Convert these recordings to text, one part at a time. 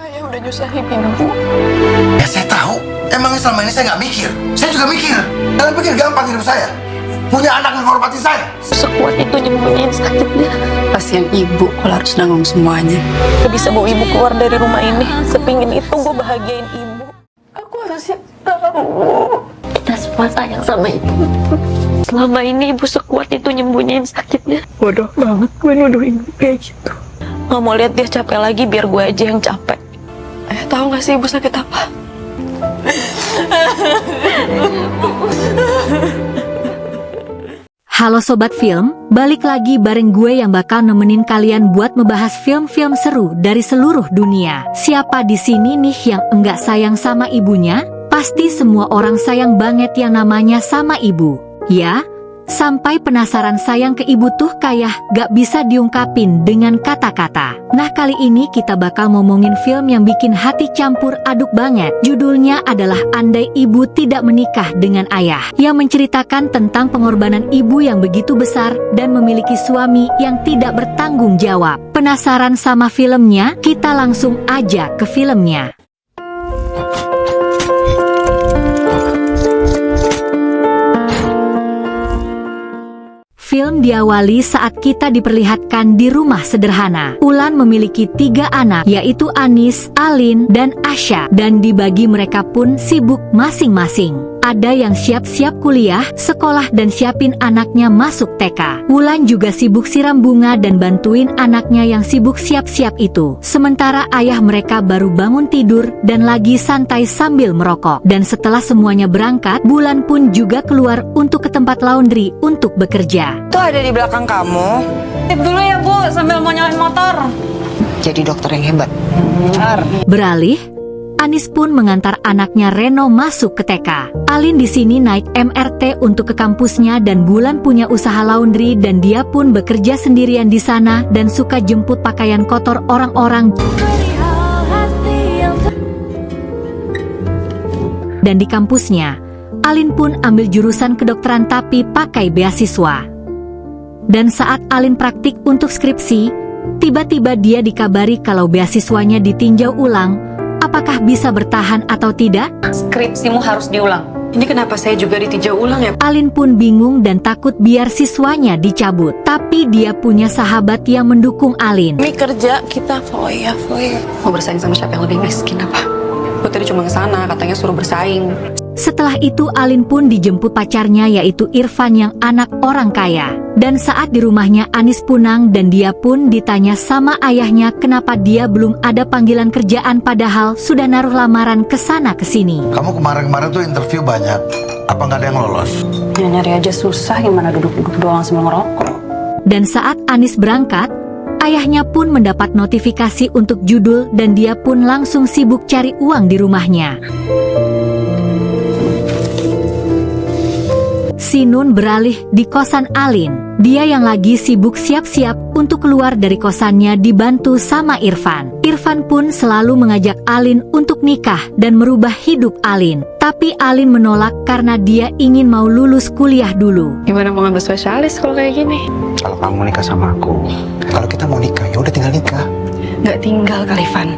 Ayah udah nyusahin ibu. Ya saya tahu. Emangnya selama ini saya nggak mikir? Saya juga mikir. Kalian pikir gampang hidup saya? Punya anak yang menghormati saya? Sekuat itu nyembunyiin sakitnya. Kasihan ibu kalau harus nanggung semuanya. Gak bisa bawa ibu keluar dari rumah ini. Sepingin itu gue bahagiain ibu. Aku harusnya tahu. Kita semua sayang sama ibu. Selama ini ibu sekuat itu nyembunyiin sakitnya. Bodoh banget gue nuduh ibu kayak gitu. Gak mau lihat dia capek lagi, biar gue aja yang capek. Tahu gak sih ibu sakit apa? Halo Sobat Film, balik lagi bareng gue yang bakal nemenin kalian buat membahas film-film seru dari seluruh dunia. Siapa di sini nih yang enggak sayang sama ibunya? Pasti semua orang sayang banget yang namanya sama ibu. Ya, sampai penasaran sayang ke ibu tuh kayak gak bisa diungkapin dengan kata-kata. Nah kali ini kita bakal ngomongin film yang bikin hati campur aduk banget. Judulnya adalah Andai Ibu Tidak Menikah Dengan Ayah, yang menceritakan tentang pengorbanan ibu yang begitu besar dan memiliki suami yang tidak bertanggung jawab. Penasaran sama filmnya? Kita langsung aja ke filmnya. Film diawali saat kita diperlihatkan di rumah sederhana. Ulan memiliki 3 anak, yaitu Anis, Alin, dan Asya. Dan dibagi mereka pun sibuk masing-masing. Ada yang siap-siap kuliah, sekolah dan siapin anaknya masuk TK. Wulan juga sibuk siram bunga dan bantuin anaknya yang sibuk siap-siap itu. Sementara ayah mereka baru bangun tidur dan lagi santai sambil merokok. Dan setelah semuanya berangkat, Bulan pun juga keluar untuk ke tempat laundry untuk bekerja. Itu ada di belakang kamu. Tip dulu ya Bu, sambil mau nyalain motor. Jadi dokter yang hebat. Beralih, Anis pun mengantar anaknya Reno masuk ke TK. Alin di sini naik MRT untuk ke kampusnya dan Bulan punya usaha laundry dan dia pun bekerja sendirian di sana dan suka jemput pakaian kotor orang-orang. Dan di kampusnya, Alin pun ambil jurusan kedokteran tapi pakai beasiswa. Dan saat Alin praktik untuk skripsi, tiba-tiba dia dikabari kalau beasiswanya ditinjau ulang. Apakah bisa bertahan atau tidak? Skripsimu harus diulang. Ini kenapa saya juga ditinjau ulang ya? Alin pun bingung dan takut biar siswanya dicabut. Tapi dia punya sahabat yang mendukung Alin. Ini kerja kita foya. Mau bersaing sama siapa yang lebih miskin apa? Gue tadi cuma kesana, katanya suruh bersaing. Setelah itu Alin pun dijemput pacarnya yaitu Irfan yang anak orang kaya. Dan saat di rumahnya Anis punang dan dia pun ditanya sama ayahnya kenapa dia belum ada panggilan kerjaan padahal sudah naruh lamaran kesana kesini. Kamu kemarin-kemarin tuh interview banyak. Apa nggak ada yang lolos? Ya nyari aja susah, gimana duduk-duduk doang sambil ngerokok. Dan saat Anis berangkat, ayahnya pun mendapat notifikasi untuk judul dan dia pun langsung sibuk cari uang di rumahnya. Si Nun beralih di kosan Alin. Dia yang lagi sibuk siap-siap untuk keluar dari kosannya dibantu sama Irfan. Irfan pun selalu mengajak Alin untuk nikah dan merubah hidup Alin. Tapi Alin menolak karena dia ingin mau lulus kuliah dulu. Gimana mau ngambil spesialis kalau kayak gini? Kalau kamu nikah sama aku, kalau kita mau nikah, ya udah tinggal nikah. Nggak tinggal kali, Van.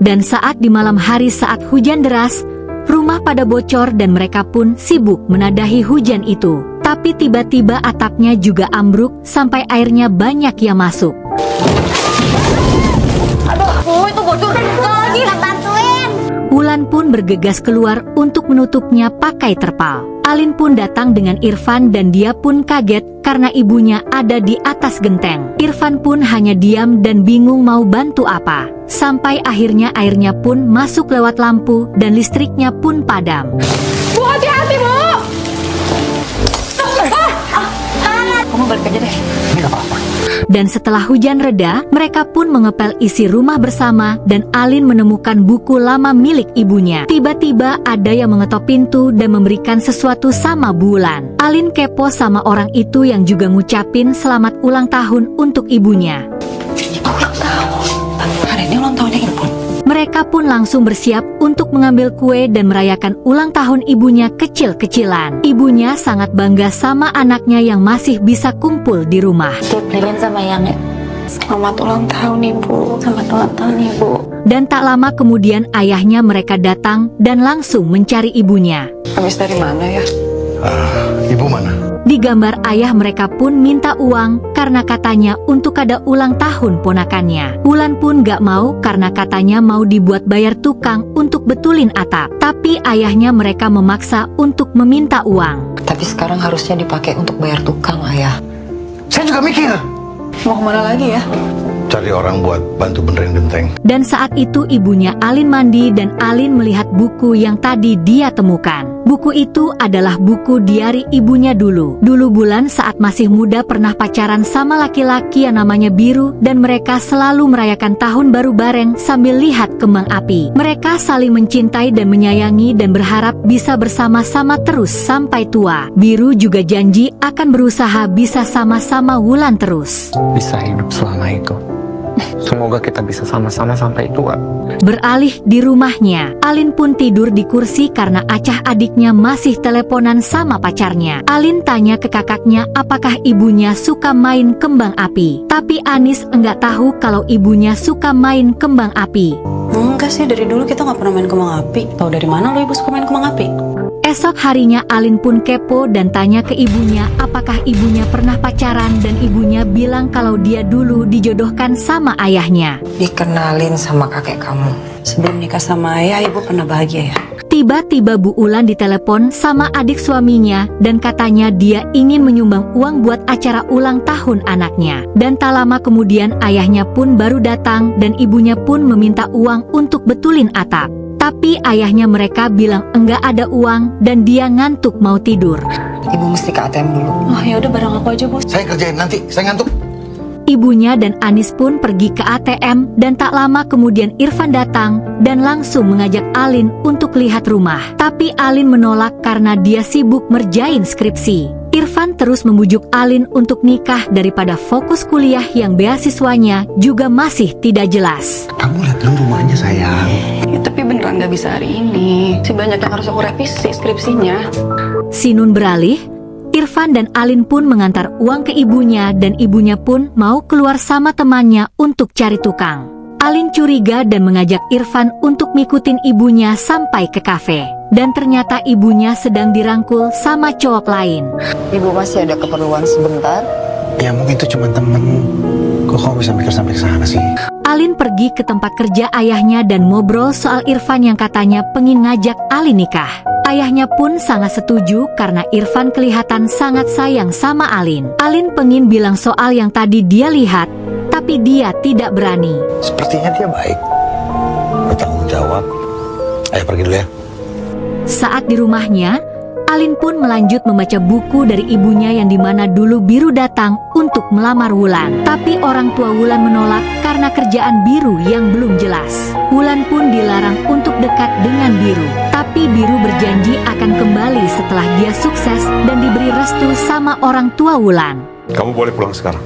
Dan saat di malam hari saat hujan deras, rumah pada bocor dan mereka pun sibuk menadahi hujan itu. Tapi tiba-tiba atapnya juga ambruk sampai airnya banyak yang masuk. Aduh, itu bocor lagi. Bantuin. Wulan pun bergegas keluar untuk menutupnya pakai terpal. Alin pun datang dengan Irfan dan dia pun kaget karena ibunya ada di atas genteng. Irfan pun hanya diam dan bingung mau bantu apa. Sampai akhirnya airnya pun masuk lewat lampu dan listriknya pun padam. Bu, hati-hati Bu. Kamu balik aja deh. Ini nggak apa-apa. Dan setelah hujan reda, mereka pun mengepel isi rumah bersama dan Alin menemukan buku lama milik ibunya. Tiba-tiba ada yang mengetok pintu dan memberikan sesuatu sama Bulan. Alin kepo sama orang itu yang juga ngucapin selamat ulang tahun untuk ibunya. Ulang tahun. Hari ini ulang tahunnya Ibu. Mereka pun langsung bersiap untuk mengambil kue dan merayakan ulang tahun ibunya kecil-kecilan. Ibunya sangat bangga sama anaknya yang masih bisa kumpul di rumah. Tip lilin sama yang Selamat ulang tahun Ibu. selamat ulang tahun Ibu. Dan tak lama kemudian ayahnya mereka datang dan langsung mencari ibunya. Habis dari mana ya? Ibu mana? Digambar ayah mereka pun minta uang karena katanya untuk ada ulang tahun ponakannya. Wulan pun gak mau karena katanya mau dibuat bayar tukang untuk betulin atap. Tapi ayahnya mereka memaksa untuk meminta uang. Tapi sekarang harusnya dipakai untuk bayar tukang, Ayah. Saya juga mikir. Mau kemana lagi ya? Cari orang buat bantu benerin genteng. Dan saat itu ibunya Alin mandi dan Alin melihat buku yang tadi dia temukan. Buku itu adalah buku diari ibunya dulu. Dulu Bulan saat masih muda pernah pacaran sama laki-laki yang namanya Biru dan mereka selalu merayakan tahun baru bareng sambil lihat kembang api. Mereka saling mencintai dan menyayangi dan berharap bisa bersama-sama terus sampai tua. Biru juga janji akan berusaha bisa sama-sama Wulan terus. Bisa hidup selama itu. Semoga kita bisa sama-sama sampai tua. Beralih di rumahnya, Alin pun tidur di kursi karena Acah adiknya masih teleponan sama pacarnya. Alin tanya ke kakaknya apakah ibunya suka main kembang api. Tapi Anis enggak tahu kalau ibunya suka main kembang api. Enggak sih, dari dulu kita nggak pernah main kembang api. Tahu dari mana lo ibu suka main kembang api? Esok harinya Alin pun kepo dan tanya ke ibunya apakah ibunya pernah pacaran dan ibunya bilang kalau dia dulu dijodohkan sama ayahnya. Dikenalin sama kakek kamu. Sebelum nikah sama ayah, ibu pernah bahagia ya? Tiba-tiba Bu Ulan ditelepon sama adik suaminya dan katanya dia ingin menyumbang uang buat acara ulang tahun anaknya. Dan tak lama kemudian ayahnya pun baru datang dan ibunya pun meminta uang untuk betulin atap. Tapi ayahnya mereka bilang enggak ada uang dan dia ngantuk mau tidur. Ibu mesti ke ATM dulu. Oh ya udah, bareng aku aja, Bu. Saya kerjain nanti, saya ngantuk. Ibunya dan Anis pun pergi ke ATM dan tak lama kemudian Irfan datang dan langsung mengajak Alin untuk lihat rumah. Tapi Alin menolak karena dia sibuk ngerjain skripsi. Irfan terus membujuk Alin untuk nikah daripada fokus kuliah yang beasiswanya juga masih tidak jelas. Kamu lihat dulu rumahnya, sayang. Ya, tapi beneran nggak bisa hari ini. Si banyak yang harus aku revisi skripsinya. Sinun beralih, Irfan dan Alin pun mengantar uang ke ibunya dan ibunya pun mau keluar sama temannya untuk cari tukang. Alin curiga dan mengajak Irfan untuk ngikutin ibunya sampai ke kafe. Dan ternyata ibunya sedang dirangkul sama cowok lain. Ibu masih ada keperluan sebentar. Ya mungkin itu cuma temen. Kok kamu bisa mikir sampai ke sana sih? Alin pergi ke tempat kerja ayahnya dan ngobrol soal Irfan yang katanya pengen ngajak Alin nikah. Ayahnya pun sangat setuju karena Irfan kelihatan sangat sayang sama Alin. Alin pengen bilang soal yang tadi dia lihat, tapi dia tidak berani. Sepertinya dia baik, bertanggung jawab. Ayo pergi dulu ya. Saat di rumahnya, Alin pun melanjut membaca buku dari ibunya yang dimana dulu Biru datang untuk melamar Wulan. Tapi orang tua Wulan menolak karena kerjaan Biru yang belum jelas. Wulan pun dilarang untuk dekat dengan Biru. Tapi Biru berjanji akan kembali setelah dia sukses dan diberi restu sama orang tua Wulan. Kamu boleh pulang sekarang.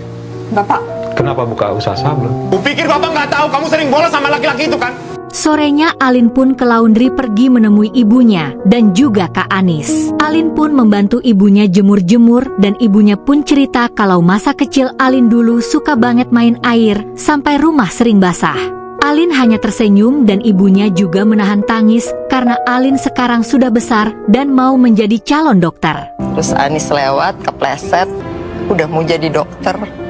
Bapak, Kenapa buka usaha sablon? Kupikir bapak nggak tahu kamu sering bolos sama laki-laki itu kan? Sorenya Alin pun ke laundry pergi menemui ibunya dan juga Kak Anis. Alin pun membantu ibunya jemur-jemur dan ibunya pun cerita kalau masa kecil Alin dulu suka banget main air sampai rumah sering basah. Alin hanya tersenyum dan ibunya juga menahan tangis karena Alin sekarang sudah besar dan mau menjadi calon dokter. Terus Anis lewat, kepleset, udah mau jadi dokter.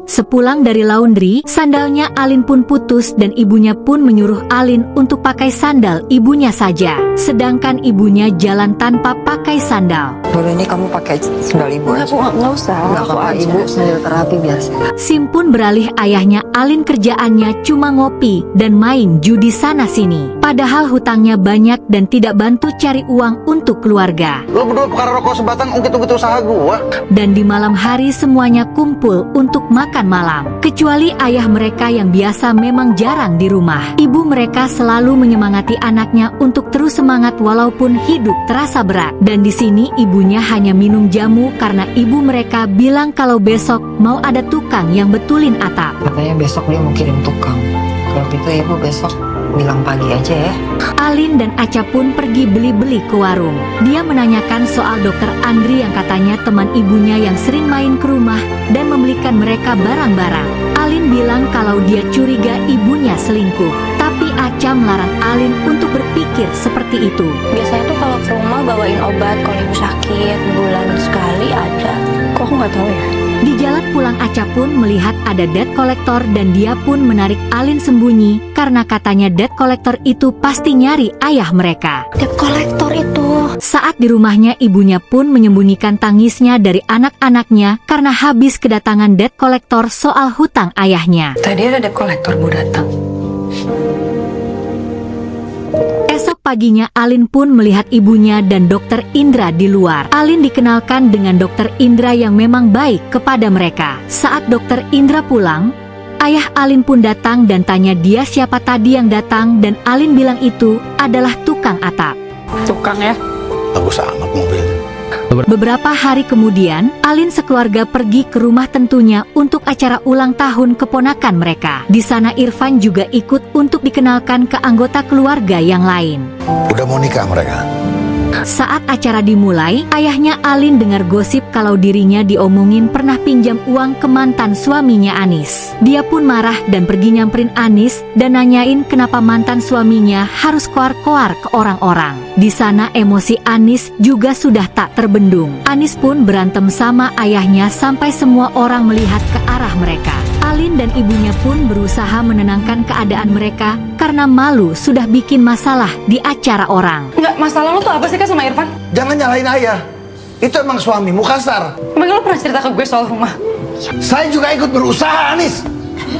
Sepulang dari laundry, sandalnya Alin pun putus dan ibunya pun menyuruh Alin untuk pakai sandal ibunya saja. Sedangkan ibunya jalan tanpa pakai sandal. Boleh nih kamu pakai sandal ibu aja. nggak usah. Nggak apa-apa, ibu sambil terapi biasa. Sim pun beralih ayahnya Alin kerjaannya cuma ngopi dan main judi sana-sini. Padahal hutangnya banyak dan tidak bantu cari uang untuk keluarga. Lo berdua perkara rokok sebatang ungkit-ungkit usaha gua. Dan di malam hari semuanya kumpul untuk makan malam. Kecuali ayah mereka yang biasa memang jarang di rumah. Ibu mereka selalu menyemangati anaknya untuk terus semangat walaupun hidup terasa berat. Dan di sini ibunya hanya minum jamu karena ibu mereka bilang kalau besok mau ada tukang yang betulin atap. Katanya besok dia mau kirim tukang. Kalau gitu ibu besok bilang pagi aja ya. Alin dan Aca pun pergi beli-beli ke warung. Dia menanyakan soal dokter Andri yang katanya teman ibunya yang sering main ke rumah dan membelikan mereka barang-barang. Alin bilang kalau dia curiga ibunya selingkuh. Tapi Aca melarang Alin untuk berpikir seperti itu. Biasanya tuh kalau ke rumah bawain obat kalau ibu sakit, bulan sekali ada. Kok aku nggak tahu ya? Di jalan pulang Aca pun melihat ada debt collector dan dia pun menarik Alin sembunyi karena katanya debt collector itu pasti nyari ayah mereka. Debt collector itu. Saat di rumahnya, ibunya pun menyembunyikan tangisnya dari anak-anaknya karena habis kedatangan debt collector soal hutang ayahnya. Tadi ada debt collector mau datang. Esok paginya Alin pun melihat ibunya dan dokter Indra di luar. Alin dikenalkan dengan dokter Indra yang memang baik kepada mereka. Saat dokter Indra pulang, ayah Alin pun datang dan tanya dia siapa tadi yang datang dan Alin bilang itu adalah tukang atap. Tukang ya. Bagus amat mobilnya. Beberapa hari kemudian, Alin sekeluarga pergi ke rumah tentunya untuk acara ulang tahun keponakan mereka. Di sana Irfan juga ikut untuk dikenalkan ke anggota keluarga yang lain. Udah mau nikah mereka? Saat acara dimulai, ayahnya Alin dengar gosip kalau dirinya diomongin pernah pinjam uang ke mantan suaminya Anis. Dia pun marah dan pergi nyamperin Anis dan nanyain kenapa mantan suaminya harus koar-koar ke orang-orang. Di sana emosi Anis juga sudah tak terbendung. Anis pun berantem sama ayahnya sampai semua orang melihat ke arah mereka. Alin dan ibunya pun berusaha menenangkan keadaan mereka karena malu sudah bikin masalah di acara orang. Enggak, masalah lo tuh apa sih Kak sama Irfan? Jangan nyalahin ayah. Itu emang suamimu kasar. Emang lo pernah cerita ke gue soal rumah? Saya juga ikut berusaha, Anis.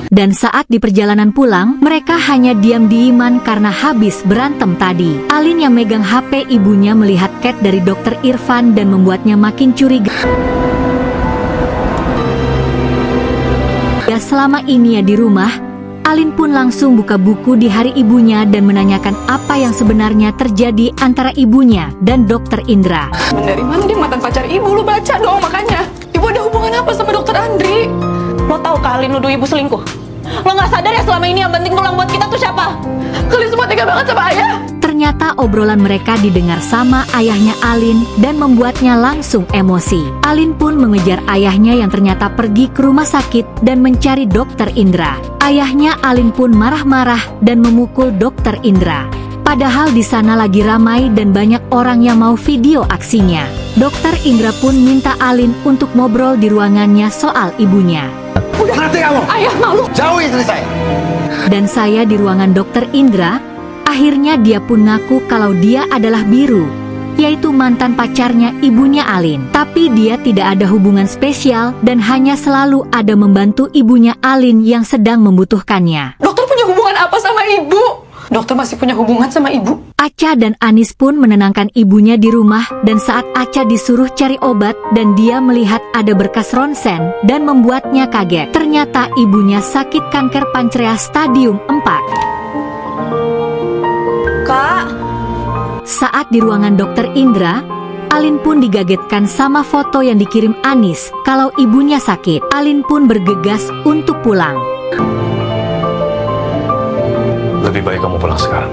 Dan saat di perjalanan pulang, mereka hanya diam-diaman karena habis berantem tadi. Alin yang megang HP ibunya melihat chat dari dokter Irfan dan membuatnya makin curiga. Selama ini ya di rumah, Alin pun langsung buka buku di hari ibunya dan menanyakan apa yang sebenarnya terjadi antara ibunya dan dokter Indra. Dari mana dia mantan pacar ibu? Lo baca dong makanya. Ibu ada hubungan apa sama dokter Andri? Lo tahu Alin nuduh ibu selingkuh? Lo nggak sadar ya selama ini yang penting tulang buat kita tuh siapa? Kalian semua tega banget sama ayah. Ternyata obrolan mereka didengar sama ayahnya Alin dan membuatnya langsung emosi. Alin pun mengejar ayahnya yang ternyata pergi ke rumah sakit dan mencari dokter Indra. Ayahnya Alin pun marah-marah dan memukul dokter Indra. Padahal di sana lagi ramai dan banyak orang yang mau video aksinya. Dokter Indra pun minta Alin untuk ngobrol di ruangannya soal ibunya. Berarti kamu? Ayah malu. Jauhi istri saya. Dan saya di ruangan dokter Indra, akhirnya dia pun ngaku kalau dia adalah Biru, yaitu mantan pacarnya ibunya Alin. Tapi dia tidak ada hubungan spesial dan hanya selalu ada membantu ibunya Alin yang sedang membutuhkannya. Dokter punya hubungan apa sama ibu? Dokter masih punya hubungan sama ibu? Aca dan Anis pun menenangkan ibunya di rumah dan saat Aca disuruh cari obat dan dia melihat ada berkas ronsen dan membuatnya kaget. Ternyata ibunya sakit kanker pankreas stadium 4. Kak, Saat di ruangan dokter Indra, Alin pun digagetkan sama foto yang dikirim Anis kalau ibunya sakit. Alin pun bergegas untuk pulang. Lebih baik kamu pulang sekarang.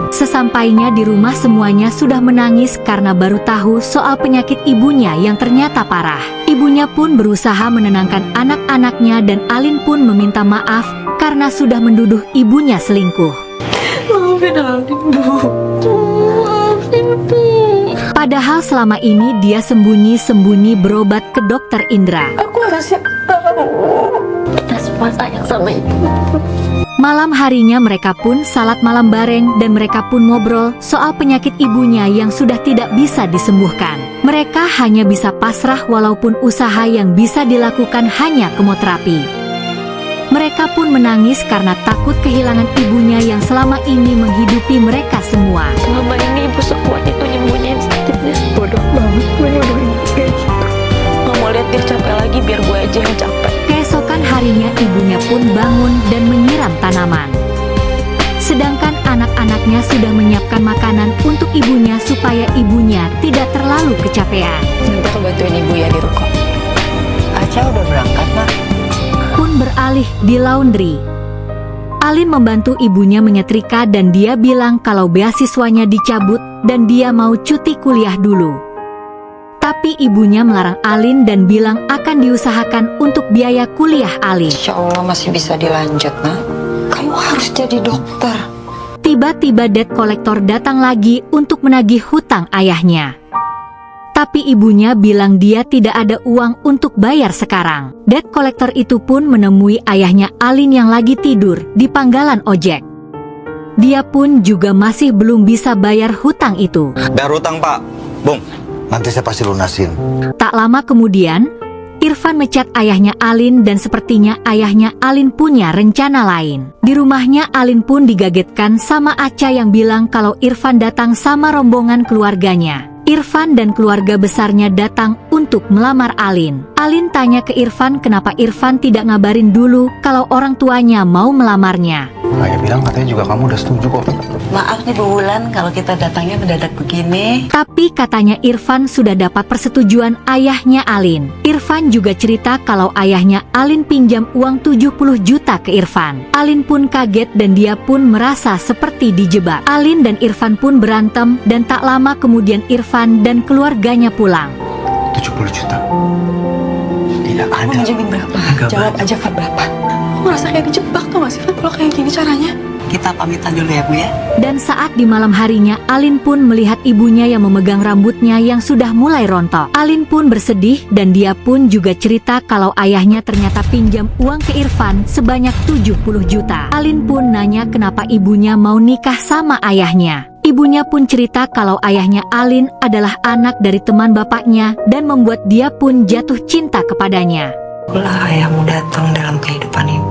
Sesampainya di rumah semuanya sudah menangis karena baru tahu soal penyakit ibunya yang ternyata parah. Ibunya pun berusaha menenangkan anak-anaknya dan Alin pun meminta maaf karena sudah menduduh ibunya selingkuh. maafin Alin, Bu. Maafin, Bu. Padahal selama ini dia sembunyi-sembunyi berobat ke dokter Indra. Aku harusnya tahu. Kita semua sayang sama ibu. Malam harinya mereka pun salat malam bareng dan mereka pun ngobrol soal penyakit ibunya yang sudah tidak bisa disembuhkan. Mereka hanya bisa pasrah walaupun usaha yang bisa dilakukan hanya kemoterapi. Mereka pun menangis karena takut kehilangan ibunya yang selama ini menghidupi mereka semua. Selama ini ibu sekuat itu nyembunyiin sakitnya. Bodoh banget gue nuduhin kayak gitu. Gak mau lihat dia capek lagi biar gue aja yang capek. Keesokan harinya ibunya pun bangun dan menyiram tanaman. Sedangkan anak-anaknya sudah menyiapkan makanan untuk ibunya supaya ibunya tidak terlalu kecapean. Nanti aku bantuin ibu ya di ruko. Aca udah berangkat, Mak. Pun beralih di laundry. Alin membantu ibunya menyetrika dan dia bilang kalau beasiswanya dicabut dan dia mau cuti kuliah dulu. Tapi ibunya melarang Alin dan bilang akan diusahakan untuk biaya kuliah Alin. Insya Allah masih bisa dilanjut, Nak. Kamu harus jadi dokter. Tiba-tiba debt collector datang lagi untuk menagih hutang ayahnya. Tapi ibunya bilang dia tidak ada uang untuk bayar sekarang. Debt collector itu pun menemui ayahnya Alin yang lagi tidur di panggalan ojek. Dia pun juga masih belum bisa bayar hutang itu. Bayar hutang, Pak. Bung. Nanti saya pasti lunasin. Tak lama kemudian, Irfan mecat ayahnya Alin dan sepertinya ayahnya Alin punya rencana lain. Di rumahnya Alin pun digagetkan sama Aca yang bilang kalau Irfan datang sama rombongan keluarganya. Irfan dan keluarga besarnya datang untuk melamar Alin. Alin tanya ke Irfan kenapa Irfan tidak ngabarin dulu kalau orang tuanya mau melamarnya. Ayah bilang katanya juga kamu udah setuju kok. Maaf nih Bu Wulan kalau kita datangnya mendadak begini. Tapi katanya Irfan sudah dapat persetujuan ayahnya Alin. Irfan juga cerita kalau ayahnya Alin pinjam uang 70 juta ke Irfan. Alin pun kaget dan dia pun merasa seperti dijebak. Alin dan Irfan pun berantem dan tak lama kemudian Irfan dan keluarganya pulang. 70 juta. Tidak Kamu ada. minjemin berapa? Jawab aja, Fat, berapa? Aku ngerasa kayak dijebak tuh gak sih, Fat? Kalau kayak gini caranya. Kita pamitan dulu ya Bu ya. Dan saat di malam harinya, Alin pun melihat ibunya yang memegang rambutnya yang sudah mulai rontok. Alin pun bersedih dan dia pun juga cerita kalau ayahnya ternyata pinjam uang ke Irfan sebanyak 70 juta. Alin pun nanya kenapa ibunya mau nikah sama ayahnya. Ibunya pun cerita kalau ayahnya Alin adalah anak dari teman bapaknya dan membuat dia pun jatuh cinta kepadanya. Itulah ayahmu datang dalam kehidupan ibu.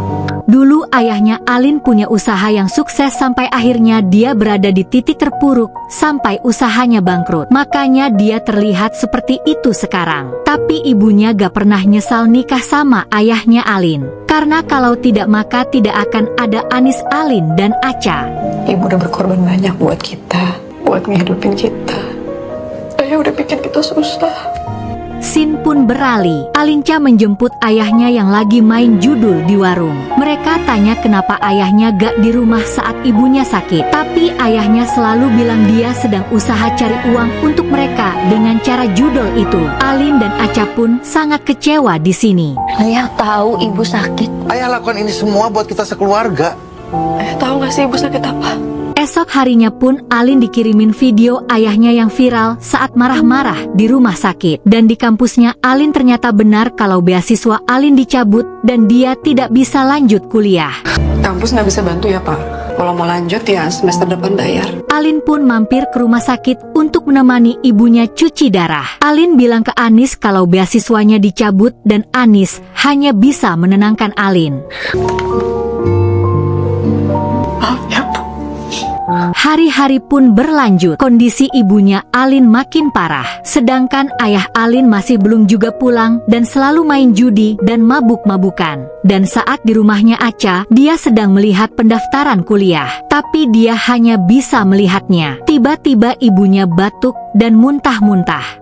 Dulu ayahnya Alin punya usaha yang sukses sampai akhirnya dia berada di titik terpuruk sampai usahanya bangkrut. Makanya dia terlihat seperti itu sekarang. Tapi ibunya gak pernah nyesal nikah sama ayahnya Alin. Karena kalau tidak maka tidak akan ada Anis, Alin, dan Aca. Ibu udah berkorban banyak buat kita, buat ngehidupin kita. Ayah udah bikin kita susah. Scene pun beralih. Alinca menjemput ayahnya yang lagi main judul di warung. Mereka tanya kenapa ayahnya gak di rumah saat ibunya sakit. Tapi ayahnya selalu bilang dia sedang usaha cari uang untuk mereka dengan cara judul itu. Alin dan Aca pun sangat kecewa di sini. Ayah tahu ibu sakit. Ayah lakukan ini semua buat kita sekeluarga. Tahu gak sih ibu sakit apa? Esok harinya pun Alin dikirimin video ayahnya yang viral saat marah-marah di rumah sakit. Dan di kampusnya Alin ternyata benar kalau beasiswa Alin dicabut dan dia tidak bisa lanjut kuliah. Kampus nggak bisa bantu ya Pak. Kalau mau lanjut ya semester depan bayar. Alin pun mampir ke rumah sakit untuk menemani ibunya cuci darah. Alin bilang ke Anis kalau beasiswanya dicabut dan Anis hanya bisa menenangkan Alin. Hari-hari pun berlanjut. Kondisi ibunya Alin makin parah. Sedangkan ayah Alin masih belum juga pulang dan selalu main judi dan mabuk-mabukan. Dan saat di rumahnya Aca, dia sedang melihat pendaftaran kuliah. Tapi dia hanya bisa melihatnya. Tiba-tiba ibunya batuk dan muntah-muntah.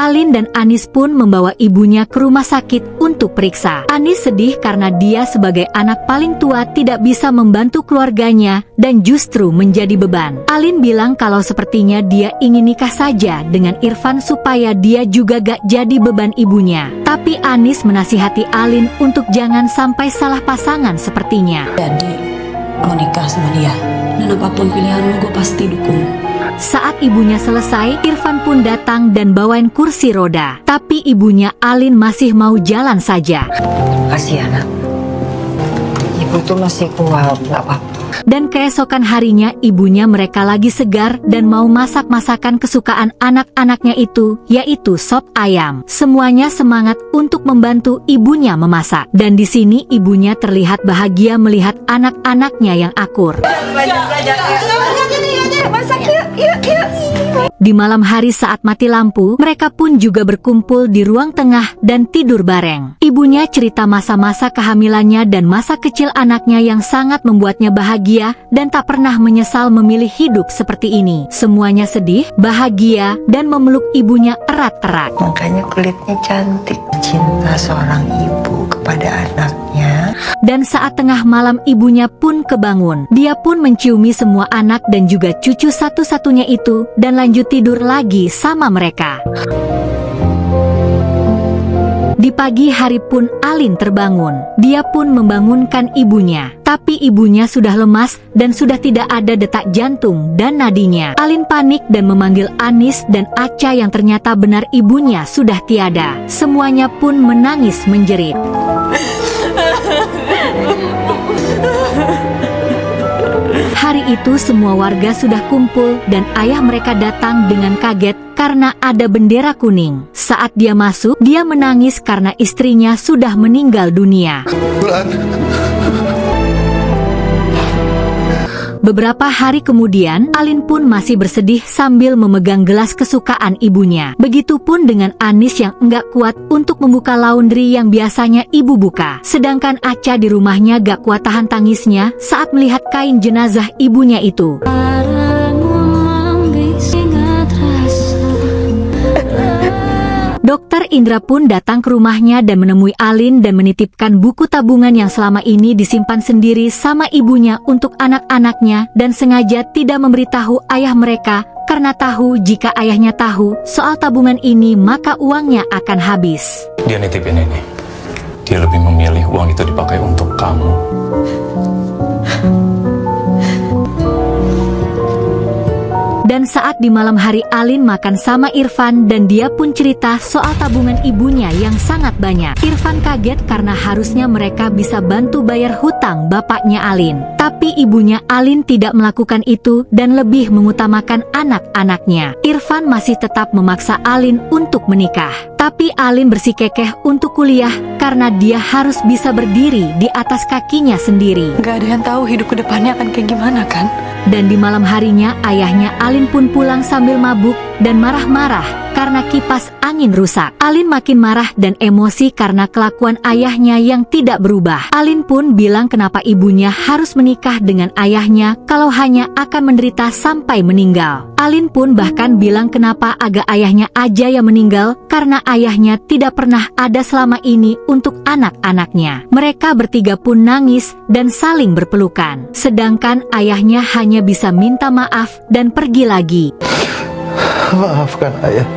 Alin dan Anis pun membawa ibunya ke rumah sakit untuk periksa. Anis sedih karena dia sebagai anak paling tua tidak bisa membantu keluarganya dan justru menjadi beban. Alin bilang kalau sepertinya dia ingin nikah saja dengan Irfan supaya dia juga gak jadi beban ibunya. Tapi Anis menasihati Alin untuk jangan sampai salah pasangan sepertinya. Jadi mau nikah sama dia. Dan apapun pilihanmu gue pasti dukung. Saat ibunya selesai, Irfan pun datang dan bawain kursi roda. Tapi ibunya Alin masih mau jalan saja. Kasih anak. Ibu tuh masih kuat, gak apa-apa. Dan keesokan harinya ibunya mereka lagi segar dan mau masak masakan kesukaan anak-anaknya itu, yaitu sop ayam. Semuanya semangat untuk membantu ibunya memasak. Dan di sini ibunya terlihat bahagia melihat anak-anaknya yang akur. Di malam hari saat mati lampu, mereka pun juga berkumpul di ruang tengah dan tidur bareng. Ibunya cerita masa-masa kehamilannya dan masa kecil anaknya yang sangat membuatnya bahagia dan tak pernah menyesal memilih hidup seperti ini. Semuanya sedih, bahagia, dan memeluk ibunya erat-erat. Makanya kulitnya cantik. Cinta seorang ibu kepada anaknya. Dan saat tengah malam ibunya pun kebangun. Dia pun menciumi semua anak dan juga cucu satu-satunya itu dan lanjut tidur lagi sama mereka. Di pagi hari pun Alin terbangun. Dia pun membangunkan ibunya. Tapi ibunya sudah lemas dan sudah tidak ada detak jantung dan nadinya. Alin panik dan memanggil Anis dan Aca yang ternyata benar ibunya sudah tiada. Semuanya pun menangis menjerit. Hari itu semua warga sudah kumpul dan ayah mereka datang dengan kaget karena ada bendera kuning. Saat dia masuk, dia menangis karena istrinya sudah meninggal dunia. Beberapa hari kemudian, Alin pun masih bersedih sambil memegang gelas kesukaan ibunya. Begitupun dengan Anis yang enggak kuat untuk membuka laundry yang biasanya ibu buka. Sedangkan Aca di rumahnya gak kuat tahan tangisnya saat melihat kain jenazah ibunya itu. Dokter Indra pun datang ke rumahnya dan menemui Alin dan menitipkan buku tabungan yang selama ini disimpan sendiri sama ibunya untuk anak-anaknya dan sengaja tidak memberitahu ayah mereka karena tahu jika ayahnya tahu soal tabungan ini maka uangnya akan habis. Dia nitipin ini. Dia lebih memilih uang itu dipakai untuk kamu. Dan saat di malam hari Alin makan sama Irfan dan dia pun cerita soal tabungan ibunya yang sangat banyak. Irfan kaget karena harusnya mereka bisa bantu bayar hutang bapaknya Alin. Tapi ibunya Alin tidak melakukan itu dan lebih mengutamakan anak-anaknya. Irfan masih tetap memaksa Alin untuk menikah. Tapi Alin bersikeras untuk kuliah karena dia harus bisa berdiri di atas kakinya sendiri. Gak ada yang tahu hidup kedepannya akan kayak gimana kan? Dan di malam harinya ayahnya Alin pun pulang sambil mabuk dan marah-marah karena kipas angin rusak. Alin makin marah dan emosi karena kelakuan ayahnya yang tidak berubah. Alin pun bilang kenapa ibunya harus menikah dengan ayahnya kalau hanya akan menderita sampai meninggal. Alin pun bahkan bilang kenapa agak ayahnya aja yang meninggal karena ayahnya tidak pernah ada selama ini untuk anak-anaknya. Mereka bertiga pun nangis dan saling berpelukan. Sedangkan ayahnya hanya bisa minta maaf dan pergi lagi. Maafkan ayah.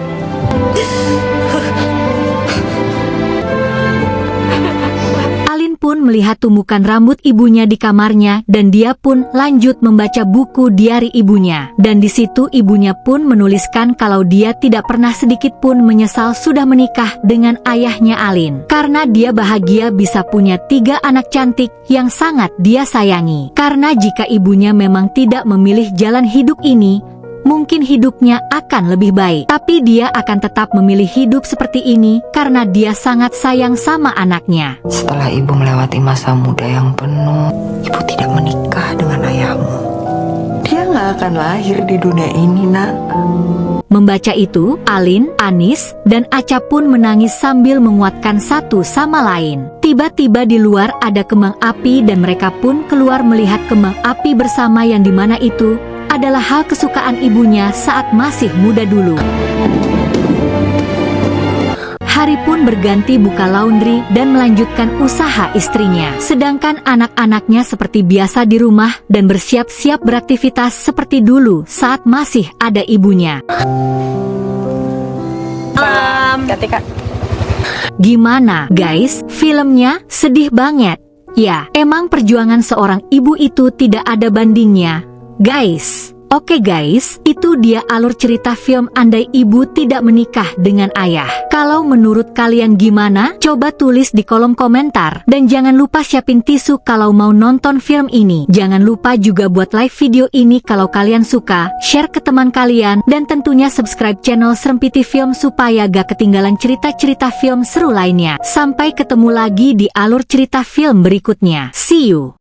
Alin pun melihat tumbukan rambut ibunya di kamarnya dan dia pun lanjut membaca buku diari ibunya. Dan di situ ibunya pun menuliskan kalau dia tidak pernah sedikit pun menyesal sudah menikah dengan ayahnya Alin. Karena dia bahagia bisa punya 3 anak cantik yang sangat dia sayangi. Karena jika ibunya memang tidak memilih jalan hidup ini, mungkin hidupnya akan lebih baik. Tapi dia akan tetap memilih hidup seperti ini karena dia sangat sayang sama anaknya. Setelah ibu melewati masa muda yang penuh, ibu tidak menikah dengan ayahmu. Dia nggak akan lahir di dunia ini, nak. Membaca itu, Alin, Anis, dan Aca pun menangis sambil menguatkan satu sama lain. Tiba-tiba di luar ada kembang api dan mereka pun keluar melihat kembang api bersama yang dimana itu adalah hal kesukaan ibunya saat masih muda dulu. Hari pun berganti buka laundry dan melanjutkan usaha istrinya. Sedangkan anak-anaknya seperti biasa di rumah dan bersiap-siap beraktivitas seperti dulu saat masih ada ibunya. Ketika Gimana guys, filmnya sedih banget. Ya, emang perjuangan seorang ibu itu tidak ada bandingnya guys. Oke guys, itu dia alur cerita film Andai Ibu Tidak Menikah Dengan Ayah. Kalau menurut kalian gimana? Coba tulis di kolom komentar. Dan jangan lupa siapin tisu kalau mau nonton film ini. Jangan lupa juga buat like video ini kalau kalian suka, share ke teman kalian, dan tentunya subscribe channel Srempiti Film supaya gak ketinggalan cerita-cerita film seru lainnya. Sampai ketemu lagi di alur cerita film berikutnya. See you!